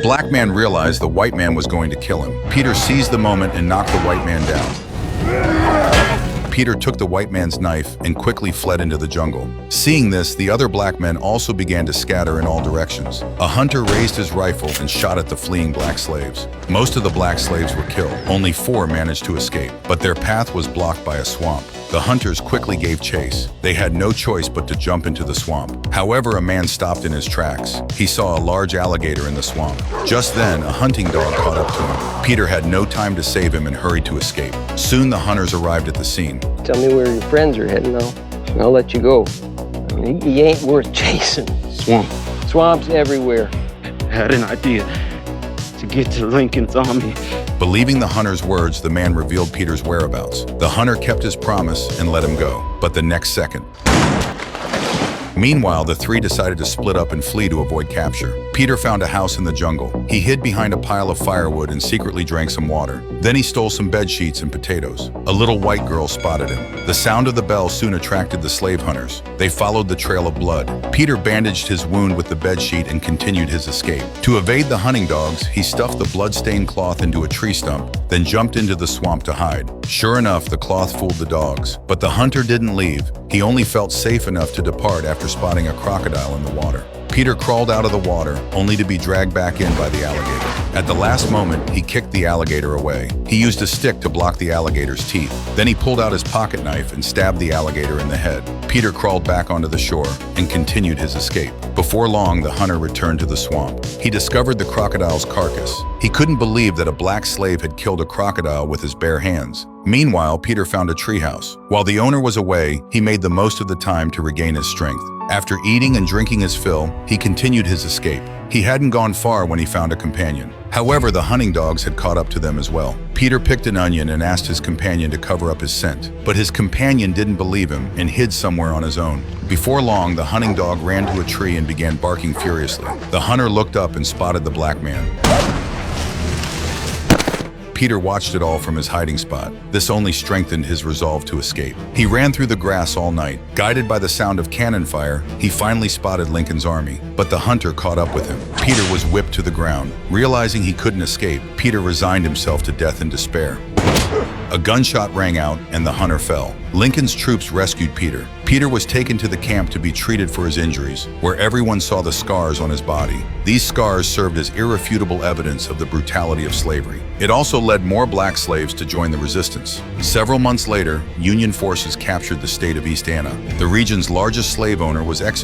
black man realized the white man was going to kill him. Peter seized the moment and knocked the white man down. Peter took the white man's knife and quickly fled into the jungle. Seeing this, the other black men also began to scatter in all directions. A hunter raised his rifle and shot at the fleeing black slaves. Most of the black slaves were killed. Only 4 managed to escape, but their path was blocked by a swamp. The hunters quickly gave chase. They had no choice but to jump into the swamp. However, a man stopped in his tracks. He saw a large alligator in the swamp. Just then, a hunting dog caught up to him. Peter had no time to save him and hurried to escape. Soon, the hunters arrived at the scene. Tell me where your friends are heading now, and I'll let you go. I mean, he ain't worth chasing. Swamp. Swamps everywhere. Had an idea to get to Lincoln's army. Believing the hunter's words, the man revealed Peter's whereabouts. The hunter kept his promise and let him go. But the next second, meanwhile, the 3 decided to split up and flee to avoid capture. Peter found a house in the jungle. He hid behind a pile of firewood and secretly drank some water. Then he stole some bed sheets and potatoes. A little white girl spotted him. The sound of the bell soon attracted the slave hunters. They followed the trail of blood. Peter bandaged his wound with the bed sheet and continued his escape. To evade the hunting dogs, he stuffed the blood-stained cloth into a tree stump, then jumped into the swamp to hide. Sure enough, the cloth fooled the dogs. But the hunter didn't leave. He only felt safe enough to depart after spotting a crocodile in the water. Peter crawled out of the water, only to be dragged back in by the alligator. At the last moment, he kicked the alligator away. He used a stick to block the alligator's teeth. Then he pulled out his pocket knife and stabbed the alligator in the head. Peter crawled back onto the shore and continued his escape. Before long, the hunter returned to the swamp. He discovered the crocodile's carcass. He couldn't believe that a black slave had killed a crocodile with his bare hands. Meanwhile, Peter found a treehouse. While the owner was away, he made the most of the time to regain his strength. After eating and drinking his fill, he continued his escape. He hadn't gone far when he found a companion. However, the hunting dogs had caught up to them as well. Peter picked an onion and asked his companion to cover up his scent. But his companion didn't believe him and hid somewhere on his own. Before long, the hunting dog ran to a tree and began barking furiously. The hunter looked up and spotted the black man. Peter watched it all from his hiding spot. This only strengthened his resolve to escape. He ran through the grass all night. Guided by the sound of cannon fire, he finally spotted Lincoln's army. But the hunter caught up with him. Peter was whipped to the ground. Realizing he couldn't escape, Peter resigned himself to death in despair. A gunshot rang out and the hunter fell. Lincoln's troops rescued Peter. Peter was taken to the camp to be treated for his injuries, where everyone saw the scars on his body. These scars served as irrefutable evidence of the brutality of slavery. It also led more black slaves to join the resistance. Several months later, Union forces captured the state of East Anna. The region's largest slave owner was executed